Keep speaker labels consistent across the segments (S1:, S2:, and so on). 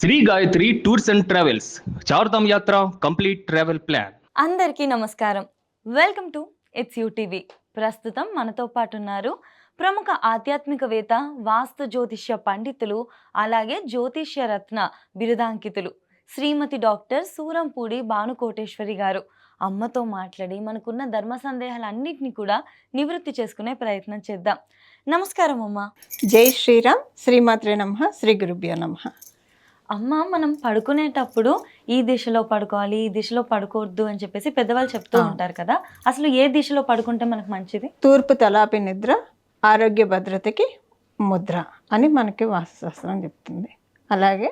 S1: Shri Gayatri tours and travels Chardham yatra complete travel plan.
S2: అందరికీ నమస్కారం. Welcome to its TV. ప్రస్తుతం మనతో పాటు ఉన్నారు ప్రముఖ ఆధ్యాత్మికవేత్త, వాస్తు జ్యోతిష్య పండితులు, అలాగే జ్యోతిష్య రత్న బిరుదాంకితులు శ్రీమతి డాక్టర్ సూరంపూడి భానుకోటేశ్వరి గారు. అమ్మతో మాట్లాడి మనకున్న ధర్మ సందేహాలన్నింటినీ కూడా నివృత్తి చేసుకునే ప్రయత్నం చేద్దాం. నమస్కారం అమ్మ.
S3: జై శ్రీరామ్. శ్రీమాత్రే నమః. శ్రీ గురుభ్యో నమః.
S2: అమ్మ, మనం పడుకునేటప్పుడు ఈ దిశలో పడుకోవాలి, ఈ దిశలో పడుకోవద్దు అని చెప్పేసి పెద్దవాళ్ళు చెప్తూ ఉంటారు కదా. అసలు ఏ దిశలో పడుకుంటే మనకు మంచిది?
S3: తూర్పు తలాపి నిద్ర ఆరోగ్య భద్రతకి ముద్ర అని మనకి వాస్తుశాస్త్రం చెప్తుంది. అలాగే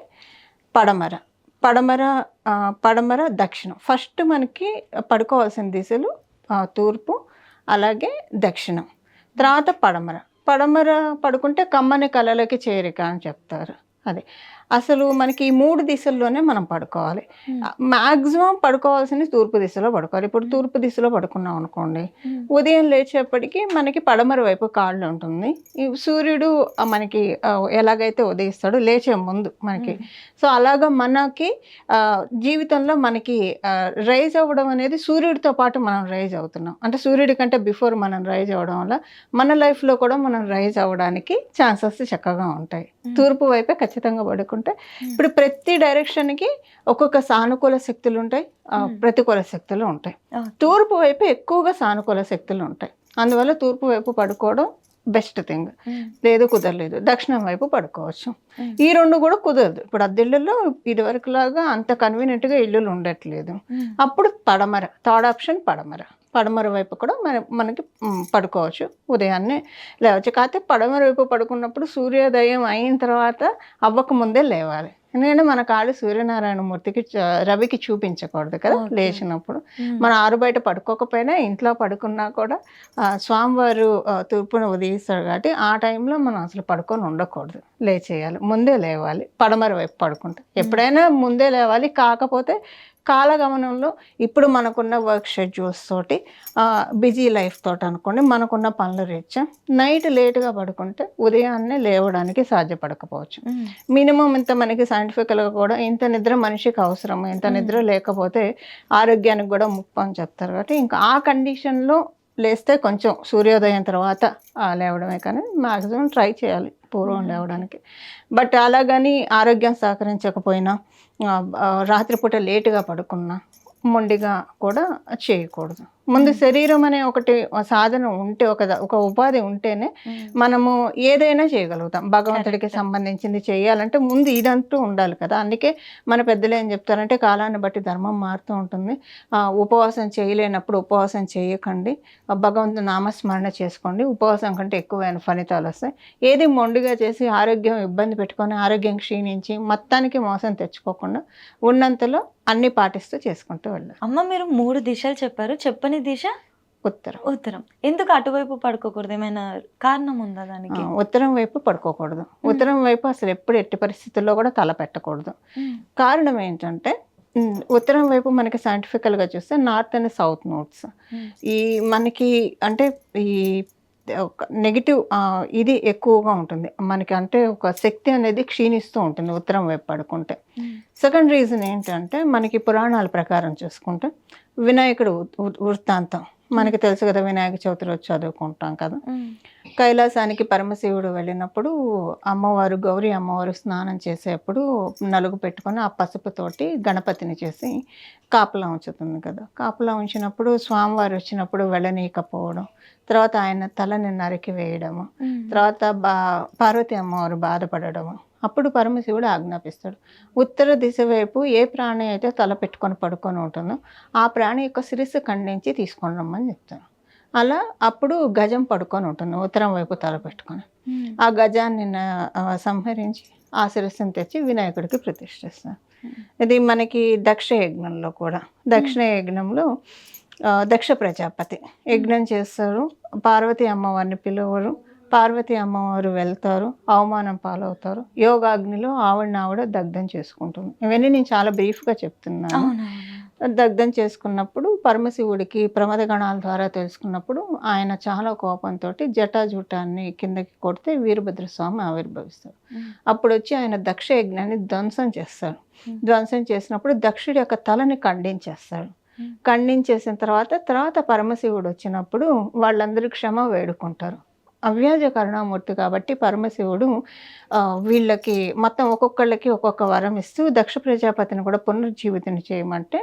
S3: పడమర పడమర పడమర దక్షిణం. ఫస్ట్ మనకి పడుకోవాల్సిన దిశలు తూర్పు, అలాగే దక్షిణం, తర్వాత పడమర. పడమర పడుకుంటే కమ్మని కలలకి చేరిక అని చెప్తారు. అదే అసలు మనకి ఈ మూడు దిశల్లోనే మనం పడుకోవాలి. మ్యాక్సిమం పడుకోవాల్సింది తూర్పు దిశలో పడుకోవాలి. ఇప్పుడు తూర్పు దిశలో పడుకున్నాం అనుకోండి, ఉదయం లేచేపటికి మనకి పడమర వైపు కాళ్ళు ఉంటుంది. ఈ సూర్యుడు మనకి ఎలాగైతే ఉదయిస్తాడో లేచే ముందు మనకి, సో అలాగా మనకి జీవితంలో మనకి రైజ్ అవ్వడం అనేది సూర్యుడితో పాటు మనం రైజ్ అవుతున్నాం. అంటే సూర్యుడి కంటే బిఫోర్ మనం రైజ్ అవ్వడం వల్ల మన లైఫ్లో కూడా మనం రైజ్ అవ్వడానికి ఛాన్సెస్ చక్కగా ఉంటాయి. తూర్పు వైపే ఖచ్చితంగా పడుకుంటే ఇప్పుడు ప్రతి డైరెక్షన్కి ఒక్కొక్క సానుకూల శక్తులు ఉంటాయి, ప్రతికూల శక్తులు ఉంటాయి. తూర్పు వైపు ఎక్కువగా సానుకూల శక్తులు ఉంటాయి. అందువల్ల తూర్పు వైపు పడుకోవడం బెస్ట్ థింగ్. లేదు కుదరలేదు, దక్షిణం వైపు పడుకోవచ్చు. ఈ రెండు కూడా కుదరదు. ఇప్పుడు అద్దెళ్ళలో ఇదివరకు లాగా అంత కన్వీనియంట్గా ఇల్లులు ఉండట్లేదు. అప్పుడు పడమర, థర్డ్ ఆప్షన్ పడమర. పడమర వైపు కూడా మనకి పడుకోవచ్చు. ఉదయాన్నే లేవచ్చు. కాకపోతే పడమర వైపు పడుకున్నప్పుడు సూర్యోదయం అయిన తర్వాత అవ్వక ముందే లేవాలి. ఎందుకంటే మన కాళ్ళు సూర్యనారాయణ మూర్తికి రవికి చూపించకూడదు కదా లేచినప్పుడు. మన ఆరు బయట పడుకోకపోయినా ఇంట్లో పడుకున్నా కూడా స్వామివారు తూర్పున ఉదయిస్తాడు కాబట్టి ఆ టైంలో మనం అసలు పడుకొని ఉండకూడదు, లేచేయాలి, ముందే లేవాలి. పడమర వైపు పడుకుంటే ఎప్పుడైనా ముందే లేవాలి. కాకపోతే కాలగమనంలో ఇప్పుడు మనకున్న వర్క్ షెడ్యూల్స్ తోటి, బిజీ లైఫ్ తోటి అనుకోండి, మనకున్న పనుల రీత్యా నైట్ లేట్గా పడుకుంటే ఉదయాన్నే లేవడానికి సాధ్యపడకపోవచ్చు. మినిమం ఇంత మనకి సైంటిఫికల్గా కూడా ఇంత నిద్ర మనిషికి అవసరం, ఇంత నిద్ర లేకపోతే ఆరోగ్యానికి కూడా ముప్పు అని చెప్తారు. కాబట్టి ఇంకా ఆ కండిషన్లో లేస్తే కొంచెం సూర్యోదయం తర్వాత లేవడమే, కానీ మ్యాక్సిమం ట్రై చేయాలి పూర్వం లేవడానికి. బట్ అలాగని ఆరోగ్యం సహకరించకపోయినా రాత్రిపూట లేటుగా పడుకున్నా మొండిగా కూడా చేయకూడదు. ముందు శరీరం అనే ఒకటి సాధన ఉంటే, ఒక ఉపాధి ఉంటేనే మనము ఏదైనా చేయగలుగుతాం. భగవంతుడికి సంబంధించింది చేయాలంటే ముందు ఇదంటూ ఉండాలి కదా. అందుకే మన పెద్దలు ఏం చెప్తారంటే కాలాన్ని బట్టి ధర్మం మారుతూ ఉంటుంది. ఉపవాసం చేయలేనప్పుడు ఉపవాసం చేయకండి, భగవంతుని నామస్మరణ చేసుకోండి. ఉపవాసం కంటే ఎక్కువైన ఫలితాలు వస్తాయి. ఏది మొండిగా చేసి ఆరోగ్యం ఇబ్బంది పెట్టుకొని ఆరోగ్యం క్షీణించి మొత్తానికి మోసం తెచ్చుకోకుండా ఉన్నంతలో అన్ని పాటిస్తూ చేసుకుంటూ వెళ్ళాలి.
S2: అమ్మ, మీరు 3 దిశలు చెప్పారు. చెప్పని దిశ
S3: ఉత్తరం.
S2: ఉత్తరం. ఎందుకు అటువైపు పడుకోకూడదు? ఏమైనా కారణం ఉందా దానికి?
S3: ఉత్తరం వైపు పడుకోకూడదు. ఉత్తరం వైపు అసలు ఎప్పుడు ఎట్టి పరిస్థితుల్లో కూడా తల పెట్టకూడదు. కారణం ఏంటంటే ఉత్తరం వైపు మనకి సైంటిఫికల్గా చూస్తే నార్త్ అండ్ సౌత్ నోట్స్, ఈ మనకి అంటే ఈ ఒక నెగిటివ్ ఇది ఎక్కువగా ఉంటుంది మనకి. అంటే ఒక శక్తి అనేది క్షీణిస్తూ ఉంటుంది ఉత్తరం వైపు పడుకుంటే. సెకండ్ రీజన్ ఏంటంటే మనకి పురాణాల ప్రకారం చూసుకుంటే వినాయకుడు వృత్తాంతం మనకి తెలుసు కదా. వినాయక చవితి రోజు చదువుకుంటాం కదా. కైలాసానికి పరమశివుడు వెళ్ళినప్పుడు అమ్మవారు, గౌరీ అమ్మవారు స్నానం చేసేప్పుడు నలుగు పెట్టుకొని ఆ పసుపుతోటి గణపతిని చేసి కాపలా ఉంచుతుంది కదా. కాపలా ఉంచినప్పుడు స్వామివారు వచ్చినప్పుడు వెళ్ళనీయకపోవడం, తర్వాత ఆయన తలని నరికి వేయడము, తర్వాత పార్వతి అమ్మవారు బాధపడము. అప్పుడు పరమశివుడు ఆజ్ఞాపిస్తాడు, ఉత్తర దిశ వైపు ఏ ప్రాణి అయితే తల పెట్టుకొని పడుకొని ఉంటుందో ఆ ప్రాణి యొక్క శిరస్సు ఖండించి తీసుకొని రమ్మని చెప్తాను. అలా అప్పుడు గజం పడుకొని ఉంటుంది ఉత్తరం వైపు తల పెట్టుకొని. ఆ గజాన్ని సంహరించి ఆ శిరస్సును తెచ్చి వినాయకుడికి ప్రతిష్ఠిస్తారు. ఇది మనకి దక్ష యజ్ఞంలో కూడా, దక్షిణ యజ్ఞంలో దక్ష ప్రజాపతి యజ్ఞం చేస్తారు. పార్వతి అమ్మవారిని పిలువరు, పార్వతి అమ్మవారు వెళ్తారు, అవమానం పాలవుతారు. యోగాగ్నిలో ఆవిడ దగ్ధం చేసుకుంటుంది. ఇవన్నీ నేను చాలా బ్రీఫ్గా చెప్తున్నాను. దగ్ధం చేసుకున్నప్పుడు పరమశివుడికి ప్రమద గణాల ద్వారా తెలుసుకున్నప్పుడు ఆయన చాలా కోపంతో జటాజూటాన్ని కిందకి కొడితే వీరభద్రస్వామి ఆవిర్భవిస్తాడు. అప్పుడు వచ్చి ఆయన దక్ష యజ్ఞాన్ని ధ్వంసం చేస్తాడు. ధ్వంసం చేసినప్పుడు దక్షుడి యొక్క తలని ఖండించేస్తాడు. ఖండించేసిన తర్వాత పరమశివుడు వచ్చినప్పుడు వాళ్ళందరూ క్షమ వేడుకుంటారు. అవ్యాజ కరుణామూర్తి కాబట్టి పరమశివుడు వీళ్ళకి మొత్తం ఒక్కొక్కళ్ళకి ఒక్కొక్క వరం ఇస్తూ దక్ష ప్రజాపతిని కూడా పునరుజ్జీవితం చేయమంటే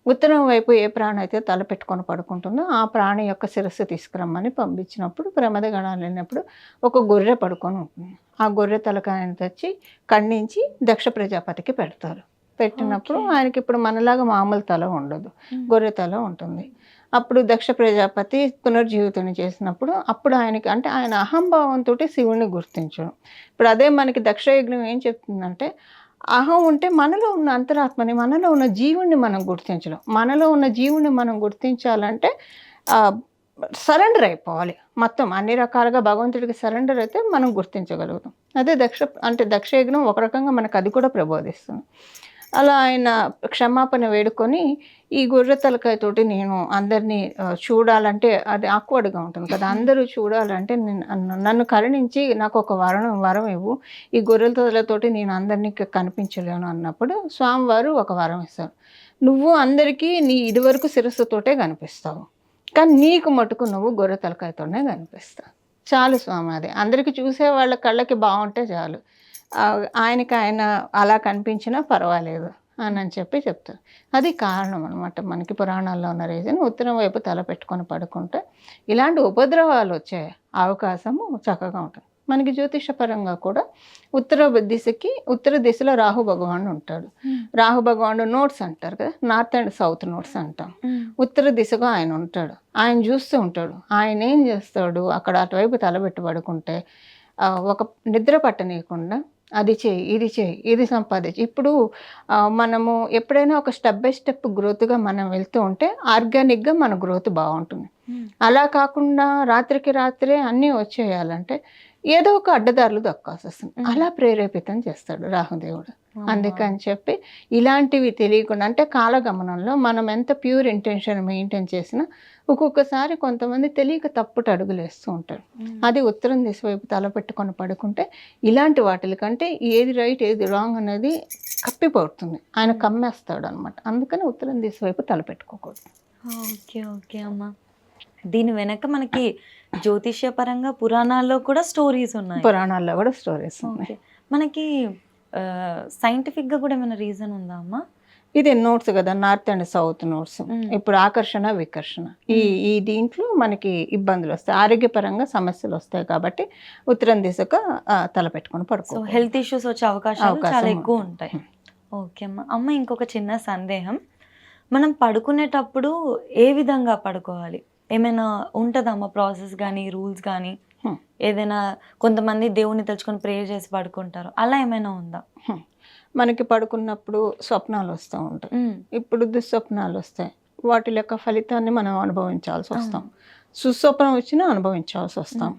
S3: ఉత్తరం వైపు ఏ ప్రాణి అయితే తల పెట్టుకొని పడుకుంటుందో ఆ ప్రాణి యొక్క శిరస్సు తీసుకురమ్మని పంపించినప్పుడు ప్రమద గణాలు వెళ్ళినప్పుడు ఒక గొర్రె పడుకొని ఉంటుంది. ఆ గొర్రె తలకాయని తెచ్చి ఖండించి దక్ష ప్రజాపతికి పెడతారు. పెట్టినప్పుడు ఆయనకి ఇప్పుడు మనలాగా మామూలు తల ఉండదు, గొర్రె తల ఉంటుంది. అప్పుడు దక్ష ప్రజాపతి పునర్జీవితం చేసినప్పుడు అప్పుడు ఆయనకి అంటే ఆయన అహంభావంతో శివుణ్ణి గుర్తించడం. ఇప్పుడు అదే మనకి దక్షయజ్ఞం ఏం చెప్తుందంటే అహం ఉంటే మనలో ఉన్న అంతరాత్మని, మనలో ఉన్న జీవుణ్ణి మనం గుర్తించడం. మనలో ఉన్న జీవుణ్ణి మనం గుర్తించాలంటే సరెండర్ అయిపోవాలి. మొత్తం అన్ని రకాలుగా భగవంతుడికి సరెండర్ అయితే మనం గుర్తించగలుగుతాం. అదే దక్షయజ్ఞం ఒక రకంగా మనకు అది కూడా ప్రబోధిస్తుంది. అలా ఆయన క్షమాపణ వేడుకొని ఈ గొర్రె తలకాయతోటి నేను అందరినీ చూడాలంటే అది ఆక్వర్డ్గా ఉంటుంది కదా, అందరూ చూడాలంటే నన్ను కరుణించి నాకు ఒక వరం ఇవ్వు, ఈ గొర్రెల తలతోటి నేను అందరినీ కనిపించలేను అన్నప్పుడు స్వామివారు ఒక వరం ఇస్తారు. నువ్వు అందరికీ నీ ఇదివరకు శిరస్సుతోటే కనిపిస్తావు, కానీ నీకు మటుకు నువ్వు గొర్రె తలకాయతోనే కనిపిస్తావు. చాలు స్వామి, అది అందరికీ చూసే వాళ్ళ కళ్ళకి బాగుంటే చాలు, ఆయనకి ఆయన అలా కనిపించినా పర్వాలేదు అని చెప్తారు. అది కారణం అనమాట. మనకి పురాణాల్లో ఉన్న రీజన్ ఉత్తరం వైపు తల పెట్టుకొని పడుకుంటే ఇలాంటి ఉపద్రవాలు వచ్చే అవకాశము చక్కగా ఉంటుంది. మనకి జ్యోతిషపరంగా కూడా ఉత్తర దిశలో రాహు భగవానుడు ఉంటాడు. రాహు భగవానుడు నోట్స్ అంటారు కదా, నార్త్ అండ్ సౌత్ నోట్స్ అంటాం. ఉత్తర దిశగా ఆయన ఉంటాడు, ఆయన చూస్తూ ఉంటాడు. ఆయన ఏం చేస్తాడు, అక్కడ అటువైపు తలబెట్టి పడుకుంటే ఒక నిద్ర పట్టనీయకుండా అది చేయి, ఇది చేయి, ఇది సంపాదించి. ఇప్పుడు మనము ఎప్పుడైనా ఒక స్టెప్ బై స్టెప్ గ్రోత్గా మనం వెళ్తూ ఉంటే ఆర్గానిక్గా మన గ్రోత్ బాగుంటుంది. అలా కాకుండా రాత్రికి రాత్రే అన్నీ వచ్చేయాలంటే ఏదో ఒక అడ్డదారులు దక్కాల్సి వస్తుంది. అలా ప్రేరేపితం చేస్తాడు రాహుదేవుడు. అందుకని చెప్పి ఇలాంటివి తెలియకుండా అంటే కాలగమనంలో మనం ఎంత ప్యూర్ ఇంటెన్షన్ మెయింటైన్ చేసినా ఒక్కొక్కసారి కొంతమంది తెలియక తప్పుట అడుగులు వేస్తూ ఉంటారు. అది ఉత్తరం దిశ వైపు తల పెట్టుకొని పడుకుంటే ఇలాంటి వాటి కంటే ఏది రైట్ ఏది రాంగ్ అనేది కప్పిపోతుంది, ఆయన కమ్మేస్తాడు అనమాట. అందుకని ఉత్తరం దిశ వైపు తల పెట్టుకోకూడదు.
S2: ఓకే అమ్మ. దీని వెనక మనకి జ్యోతిష్యపరంగా పురాణాల్లో కూడా స్టోరీస్ ఉన్నాయి.
S3: పురాణాల్లో కూడా స్టోరీస్ ఉన్నాయి.
S2: మనకి సైంటిఫిక్గా కూడా ఏమైనా రీజన్ ఉందా అమ్మా?
S3: ఇది నోట్స్ కదా, నార్త్ అండ్ సౌత్ నోట్స్. ఇప్పుడు ఆకర్షణ వికర్షణ ఈ దీంట్లో మనకి ఇబ్బందులు వస్తాయి, ఆరోగ్యపరంగా సమస్యలు వస్తాయి. కాబట్టి ఉత్తరం దిశగా తల పెట్టుకొని పడుకో,
S2: హెల్త్ ఇష్యూస్ వచ్చే అవకాశాలు చాలా ఎక్కువ ఉంటాయి. ఓకే అమ్మ. ఇంకొక చిన్న సందేహం, మనం పడుకునేటప్పుడు ఏ విధంగా పడుకోవాలి? ఏమైనా ఉంటుందమ్మా ప్రాసెస్ కానీ రూల్స్ కానీ? ఏదైనా కొంతమంది దేవుని తలుచుకొని ప్రేయర్ చేసి పడుకుంటారు, అలా ఏమైనా ఉందా?
S3: మనకి పడుకున్నప్పుడు స్వప్నాలు వస్తూ ఉంటాయి. ఇప్పుడు దుస్వప్నాలు వస్తాయి, వాటి యొక్క ఫలితాన్ని మనం అనుభవించాల్సి వస్తాం. సుస్వప్నం వచ్చినా అనుభవించాల్సి వస్తాం.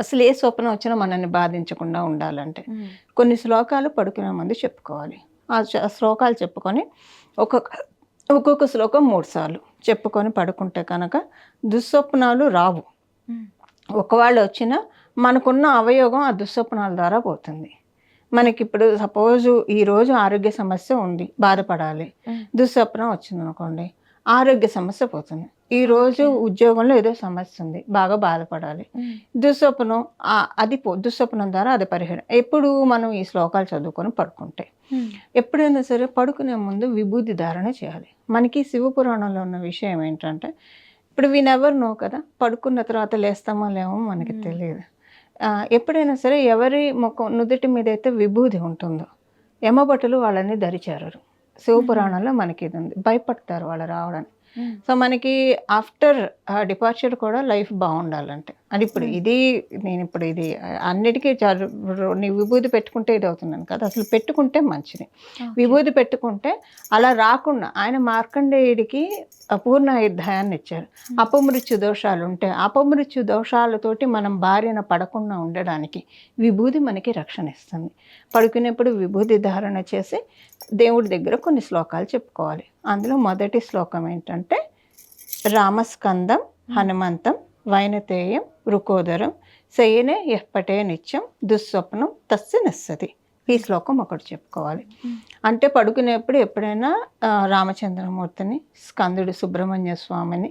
S3: అసలు ఏ స్వప్నం వచ్చినా మనల్ని బాధించకుండా ఉండాలంటే కొన్ని శ్లోకాలు పడుకునే ముందు చెప్పుకోవాలి. ఆ శ్లోకాలు చెప్పుకొని ఒక్కొక్క శ్లోకం 3 సార్లు చెప్పుకొని పడుకుంటే కనుక దుస్వప్నాలు రావు. ఒకవేళ వచ్చినా మనకున్న అవయోగం ఆ దుస్వప్నాల ద్వారా పోతుంది. మనకి ఇప్పుడు సపోజు ఈరోజు ఆరోగ్య సమస్య ఉంది, బాధపడాలి, దుస్వప్నం వచ్చింది అనుకోండి, ఆరోగ్య సమస్య పోతుంది. ఈరోజు ఉద్యోగంలో ఏదో సమస్య ఉంది, బాగా బాధపడాలి, దుస్వప్నం దుస్వప్నం ద్వారా అది పరిహారం. ఎప్పుడు మనం ఈ శ్లోకాలు చదువుకొని పడుకుంటే ఎప్పుడైనా సరే పడుకునే ముందు విభూతి ధారణ చేయాలి. మనకి శివపురాణంలో ఉన్న విషయం ఏంటంటే ఇప్పుడు వీ నెవర్ నో కదా, పడుకున్న తర్వాత లేస్తామో లేమో మనకి తెలియదు. ఎప్పుడైనా సరే ఎవరి ముఖం నుదుటి మీద అయితే విభూతి ఉంటుందో యమభటులు వాళ్ళని దరిచేరరు. శివపురాణంలో మనకి ఇది ఉంది, భయపడతారు వాళ్ళు రావడానికి. సో మనకి ఆఫ్టర్ డిపార్చర్ కూడా లైఫ్ బాగుండాలంటే అది ఇప్పుడు నేను ఇప్పుడు ఇది అన్నిటికీ నీ విభూతి పెట్టుకుంటే ఇది అవుతున్నాను కదా, అసలు పెట్టుకుంటే మంచిది. విభూతి పెట్టుకుంటే అలా రాకుండా ఆయన మార్కండేయుడికి పూర్ణాయుర్ధాయాన్ని ఇచ్చారు. అపమృత్యు దోషాలు ఉంటే అపమృత్యు దోషాలతోటి మనం బారిన పడకుండా ఉండడానికి విభూతి మనకి రక్షణ ఇస్తుంది. పడుకునేప్పుడు విభూతి ధారణ చేసి దేవుడి దగ్గర కొన్ని శ్లోకాలు చెప్పుకోవాలి. అందులో మొదటి శ్లోకం ఏంటంటే రామస్కందం హనుమంతం వైనతేయం రుకోదరం శయనే యఃపటే నిత్యం దుస్వప్నం తస్య నశ్యతి. ఈ శ్లోకం ఒకటి చెప్పుకోవాలి. అంటే పడుకునేప్పుడు ఎప్పుడైనా రామచంద్రమూర్తిని, స్కందుడు సుబ్రహ్మణ్య స్వామిని,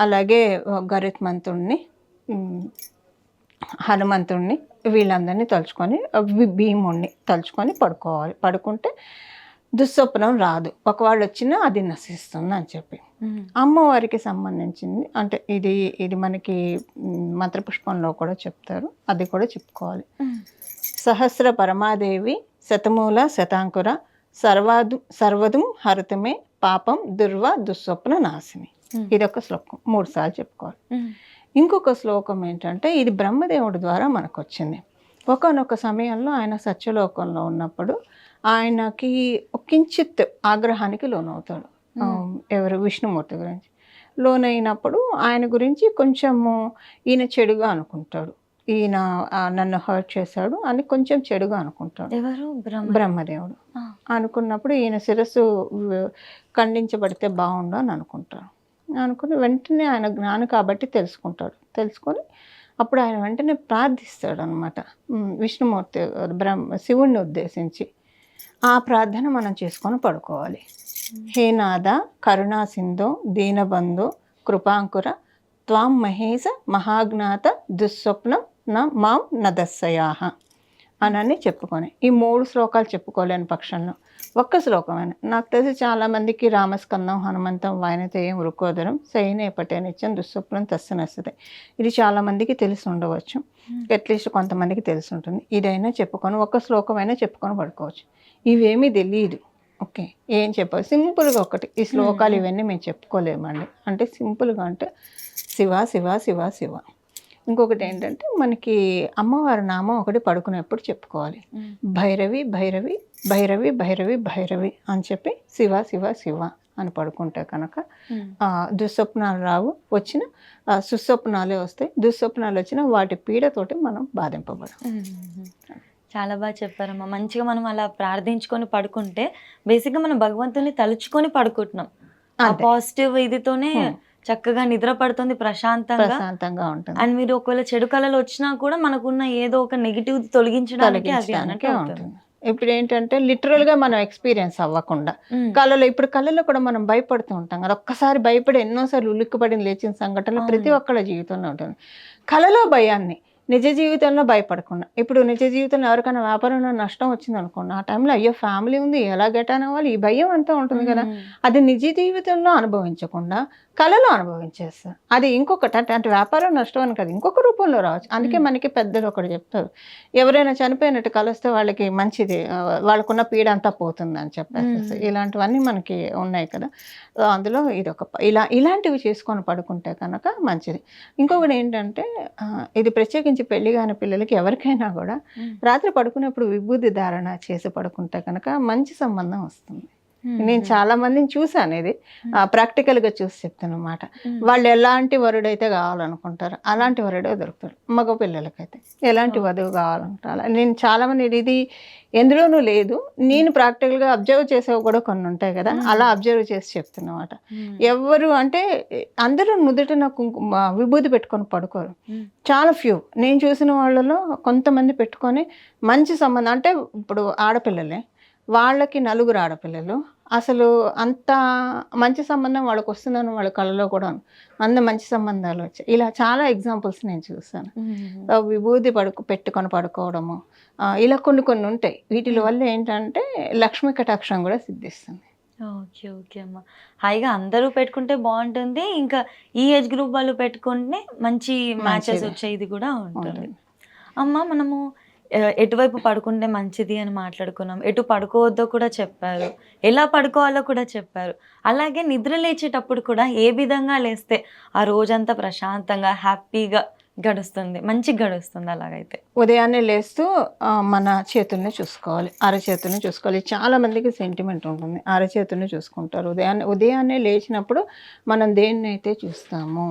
S3: అలాగే గరుత్మంతుడిని, హనుమంతుడిని వీళ్ళందరినీ తలుచుకొని భీముడిని తలుచుకొని పడుకోవాలి. పడుకుంటే దుస్వప్నం రాదు, ఒకవాళ్ళు వచ్చినా అది నశిస్తుంది అని చెప్పి. అమ్మవారికి సంబంధించింది అంటే ఇది మనకి మంత్రపుష్పంలో కూడా చెప్తారు, అది కూడా చెప్పుకోవాలి. సహస్ర పరమాదేవి శతమూల శతాంకుర సర్వదుం హరితమే పాపం దుర్వ దుస్వప్న నాశిని. ఇదొక శ్లోకం 3 సార్లు చెప్పుకోవాలి. ఇంకొక శ్లోకం ఏంటంటే ఇది బ్రహ్మదేవుడి ద్వారా మనకు వచ్చింది. ఒకనొక సమయంలో ఆయన సత్యలోకంలో ఉన్నప్పుడు ఆయనకి కించిత్ ఆగ్రహానికి లోనవుతాడు. ఎవరు విష్ణుమూర్తి గురించి లోనైనప్పుడు ఆయన గురించి కొంచెము ఈయన చెడుగా అనుకుంటాడు. ఈయన నన్ను హర్ట్ చేశాడు అని కొంచెం చెడుగా అనుకుంటాడు.
S2: ఎవరు?
S3: బ్రహ్మదేవుడు. అనుకున్నప్పుడు ఈయన శిరస్సు ఖండించబడితే బాగుండు అని అనుకుంటాడు. అనుకుని వెంటనే ఆయన జ్ఞాని కాబట్టి తెలుసుకొని అప్పుడు ఆయన వెంటనే ప్రార్థిస్తాడు అనమాట విష్ణుమూర్తి శివుణ్ణి ఉద్దేశించి. ఆ ప్రార్థన మనం చేసుకొని పడుకోవాలి. హే నాద కరుణా సింధో దీనబంధో కృపాంకుర త్వాం మహేశ మహాజ్ఞాత దుస్వప్నం మాం నదస్సయాహ అని చెప్పుకొని ఈ 3 శ్లోకాలు చెప్పుకోలేని పక్షంలో ఒక్క శ్లోకమైన నాకు తెలిసి చాలామందికి రామస్కందం హనుమంతం వైనతేయం రుకోదరం శయనే పటే నిత్యం దుస్వప్నం తస్య నశ్యతే ఇది చాలామందికి తెలిసి ఉండవచ్చు. అట్లీస్ట్ కొంతమందికి తెలిసి ఉంటుంది. ఇదైనా చెప్పుకొని ఒక్క శ్లోకమైనా చెప్పుకొని పడుకోవచ్చు. ఇవేమీ తెలియదు, ఓకే, ఏం చెప్పాలి, సింపుల్గా ఒకటి ఈ శ్లోకాలు ఇవన్నీ మేము చెప్పుకోలేమండి. అంటే సింపుల్గా అంటే శివ శివ శివ శివ. ఇంకొకటి ఏంటంటే మనకి అమ్మవారి నామం ఒకటి పడుకునేప్పుడు చెప్పుకోవాలి. భైరవి భైరవి భైరవి భైరవి భైరవి అని చెప్పి శివ శివ శివ అని పడుకుంటే కనుక దుస్వప్నాలు రావు. వచ్చిన సుస్వప్నాలే వస్తాయి. దుస్వప్నాలు వచ్చిన వాటి పీడతోటి మనం బాధింపబడం.
S2: చాలా బాగా చెప్పారమ్మా. మంచిగా మనం అలా ప్రార్థించుకొని పడుకుంటే బేసిక్గా మనం భగవంతుని తలుచుకొని పడుకుంటున్నాం. ఆ పాజిటివ్ ఇదితోనే చక్కగా నిద్ర పడుతుంది, ప్రశాంతంగా
S3: ఉంటుంది.
S2: అండ్ మీరు ఒకవేళ చెడు కళలు వచ్చినా కూడా మనకున్న ఏదో ఒక నెగిటివ్ తొలగించడానికి
S3: ఉంటుంది. ఇప్పుడు ఏంటంటే లిటరల్ గా మనం ఎక్స్పీరియన్స్ అవ్వకుండా ఇప్పుడు కళలో కూడా మనం భయపడుతూ ఉంటాం కదా. ఒక్కసారి భయపడి ఎన్నోసార్లు ఉలిక్కిపడి లేచిన సంఘటనలు ప్రతి ఒక్కళ్ళ జీవితంలో ఉంటుంది. కళలో భయాన్ని నిజ జీవితంలో భయపడకుండా, ఇప్పుడు నిజ జీవితంలో ఎవరికైనా వ్యాపారంలో నష్టం వచ్చింది అనుకోండి, ఆ టైంలో అయ్యో ఫ్యామిలీ ఉంది ఎలా గెటాన్ అవ్వాలి ఈ భయం అంతా ఉంటుంది కదా. అది నిజ జీవితంలో అనుభవించకుండా కళలో అనుభవించేస్తారు. అది ఇంకొకటి అంటే వ్యాపారం నష్టం అని కదా, ఇంకొక రూపంలో రావచ్చు. అందుకే మనకి పెద్దలు ఒకటి చెప్తారు, ఎవరైనా చనిపోయినట్టు కలిస్తే వాళ్ళకి మంచిది, వాళ్ళకున్న పీడ అంతా పోతుంది అని చెప్పేసి. ఇలాంటివన్నీ మనకి ఉన్నాయి కదా. అందులో ఇలాంటివి చేసుకొని పడుకుంటే కనుక మంచిది. ఇంకొకటి ఏంటంటే ఇది ప్రత్యేకించి పెళ్లి కాని పిల్లలకి ఎవరికైనా కూడా రాత్రి పడుకునేప్పుడు విభూతి ధారణ చేసి పడుకుంటే కనుక మంచి సంబంధం వస్తుంది. నేను చాలా మందిని చూసాను, ఇది ప్రాక్టికల్ గా చూసి చెప్తాను అన్నమాట. వాళ్ళు ఎలాంటి వరుడైతే కావాలనుకుంటారు అలాంటి వరుడే దొరుకుతాడు. మగ పిల్లలకైతే ఎలాంటి వధువు కావాలంటారు. నేను చాలా మంది ఇది ఎందులోనూ లేదు, నేను ప్రాక్టికల్ గా అబ్జర్వ్ చేసేవి కూడా కొన్ని ఉంటాయి కదా, అలా అబ్జర్వ్ చేసి చెప్తున్నమాట. ఎవరు అంటే అందరూ నుదుటిన విభూతి పెట్టుకొని పడుకోరు. చాలా ఫ్యూ నేను చూసిన వాళ్ళలో కొంతమంది పెట్టుకొని మంచి సంబంధం, అంటే ఇప్పుడు ఆడపిల్లలే వాళ్ళకి 4 ఆడపిల్లలు, అసలు అంత మంచి సంబంధం వాళ్ళకి వస్తుందని వాళ్ళ కళ్ళలో కూడా అంత మంచి సంబంధాలు వచ్చాయి. ఇలా చాలా ఎగ్జాంపుల్స్ నేను చూసాను. విభూతి పెట్టుకొని పడుకోవడము ఇలా కొన్ని ఉంటాయి. వీటి వల్ల ఏంటంటే లక్ష్మీ కటాక్షం కూడా సిద్ధిస్తుంది.
S2: ఓకే ఓకే అమ్మ. హాయిగా అందరూ పెట్టుకుంటే బాగుంటుంది. ఇంకా ఈ ఏజ్ గ్రూప్ వాళ్ళు పెట్టుకుంటే మంచి మ్యాచెస్ వచ్చే ఇది కూడా ఉంటుంది. అమ్మ మనము ఎటువైపు పడుకుంటే మంచిది అని మాట్లాడుకున్నాం, ఎటు పడుకోవద్దో కూడా చెప్పారు, ఎలా పడుకోవాలో కూడా చెప్పారు. అలాగే నిద్ర లేచేటప్పుడు కూడా ఏ విధంగా లేస్తే ఆ రోజంతా ప్రశాంతంగా హ్యాపీగా గడుస్తుంది, మంచిగా గడుస్తుంది. అలాగైతే
S3: ఉదయాన్నే లేస్తూ మన చేతుల్ని చూసుకోవాలి, అరచేతుల్ని చూసుకోవాలి. చాలా మందికి సెంటిమెంట్ ఉంటుంది, అరచేతుల్ని చూసుకుంటారు. ఉదయాన్నే లేచినప్పుడు మనం దేన్నైతే చూస్తామో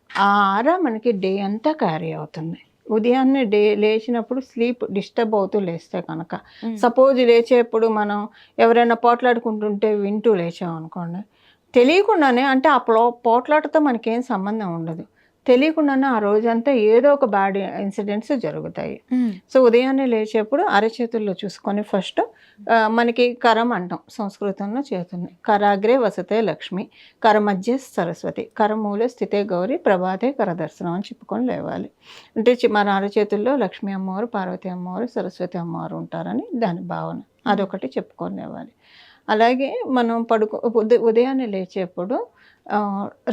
S3: ఆ అర మనకి డే అంతా క్యారీ అవుతుంది. ఉదయాన్నే లేచినప్పుడు స్లీప్ డిస్టర్బ్ అవుతూ లేస్తే కనుక,
S2: ఉమ్,
S3: సపోజ్ లేచేప్పుడు మనం ఎవరైనా పోట్లాడుకుంటుంటే వింటూ లేచామనుకోండి, తెలియకుండానే అంటే ఆ పోట్లాటతో మనకేం సంబంధం ఉండదు. తెలియకుండానే ఆ రోజంతా ఏదో ఒక బ్యాడ్ ఇన్సిడెంట్స్ జరుగుతాయి.
S2: ఉమ్,
S3: సో ఉదయాన్నే లేచేప్పుడు అరచేతుల్లో చూసుకొని ఫస్ట్ మనకి కరం అంటాం సంస్కృతంలో చేతుంది. కరాగ్రే వసతే లక్ష్మి, కరమధ్య సరస్వతి, కరమూలే స్థితే గౌరి, ప్రభాతే కరదర్శనం అని చెప్పుకొని లేవాలి. అంటే మన అరచేతుల్లో లక్ష్మీ అమ్మవారు, పార్వతీ అమ్మవారు, సరస్వతి అమ్మవారు ఉంటారని దాని భావన. అదొకటి చెప్పుకొని లేవాలి. అలాగే మనం ఉదయాన్నే లేచేప్పుడు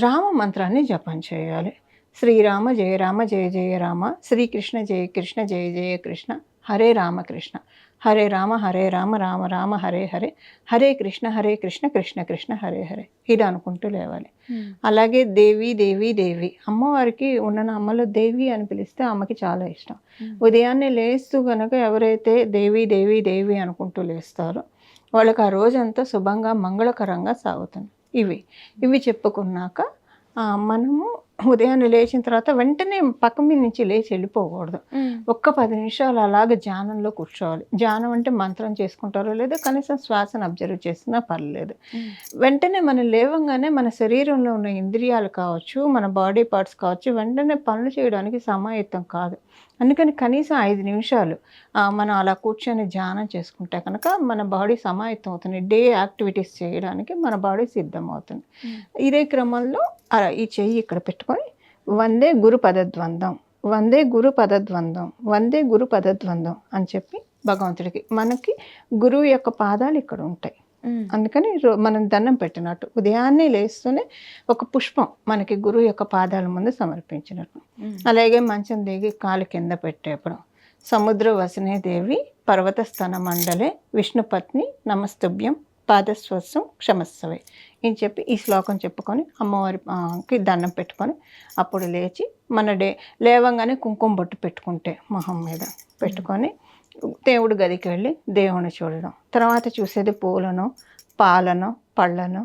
S3: రామ మంత్రాన్ని జపం చేయాలి. శ్రీరామ జయ రామ జయ జయ రామ, శ్రీకృష్ణ జయ కృష్ణ జయ జయ కృష్ణ, హరే రామకృష్ణ, హరే రామ రామ రామ హరే హరే, హరే కృష్ణ కృష్ణ కృష్ణ హరే హరే, ఇది అనుకుంటూ లేవాలి.
S2: ఉమ్,
S3: అలాగే దేవి దేవి దేవి, అమ్మవారికి ఉన్న అమ్మలో దేవి అని పిలిస్తే అమ్మకి చాలా ఇష్టం. ఉదయాన్నే లేస్తూ కనుక ఎవరైతే దేవి దేవి దేవి అనుకుంటూ లేస్తారో వాళ్ళకి ఆ రోజంతా శుభంగా మంగళకరంగా సాగుతుంది. ఇవి చెప్పుకున్నాక మనము ఉదయాన్నే లేచిన తర్వాత వెంటనే పక్క మీద నుంచి లేచి వెళ్ళిపోకూడదు.
S2: ఉమ్,
S3: ఒక్క 10 నిమిషాలు అలాగే ధ్యానంలో కూర్చోవాలి. ధ్యానం అంటే మంత్రం చేసుకుంటారో లేదో కనీసం శ్వాసను అబ్జర్వ్ చేసినా పర్లేదు.
S2: ఉమ్,
S3: వెంటనే మనం లేవంగానే మన శరీరంలో ఉన్న ఇంద్రియాలు కావచ్చు, మన బాడీ పార్ట్స్ కావచ్చు, వెంటనే పనులు చేయడానికి సమాయత్తం కాదు. అందుకని కనీసం 5 నిమిషాలు మనం అలా కూర్చొని ధ్యానం చేసుకుంటే కనుక మన బాడీ సమాయత్తం అవుతుంది. డే యాక్టివిటీస్ చేయడానికి మన బాడీ సిద్ధమవుతుంది. ఇదే క్రమంలో ఈ చెయ్యి ఇక్కడ పెట్టుకొని వందే గురు పదద్వందం, వందే గురు పదద్వందం, వందే గురు పదద్వందం అని చెప్పి భగవంతుడికి, మనకి గురువు యొక్క పాదాలు ఇక్కడ ఉంటాయి.
S2: ఉమ్,
S3: అందుకని మనం దండం పెట్టినట్టు ఉదయాన్నే లేస్తూనే ఒక పుష్పం మనకి గురువు యొక్క పాదాల ముందు సమర్పించినట్టు.
S2: ఉమ్,
S3: అలాగే మంచం దిగి కాలు కింద పెట్టేప్పుడు సముద్ర వసనే దేవి, పర్వత స్థన మండలే, విష్ణుపత్ని నమస్తుభ్యం, పాదస్వస్సం క్షమస్సవే అని చెప్పి ఈ శ్లోకం చెప్పుకొని అమ్మవారికి దండం పెట్టుకొని అప్పుడు లేచి మన లేవంగానే కుంకుమ బొట్టు పెట్టుకుంటే మొహం మీద పెట్టుకొని దేవుడి గదికి వెళ్ళి దేవుని చూడడం. తర్వాత చూసేది పూలను, పాలను, పళ్ళను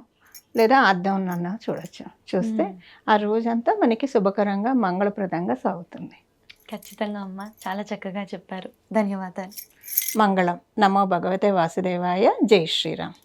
S3: లేదా అద్దంనన్నా చూడొచ్చు. చూస్తే ఆ రోజంతా మనకి శుభకరంగా మంగళప్రదంగా సాగుతుంది.
S2: ఖచ్చితంగా అమ్మ, చాలా చక్కగా చెప్పారు. ధన్యవాదాలు.
S3: మంగళం. నమో భగవతే వాసుదేవాయ. జై శ్రీరామ్.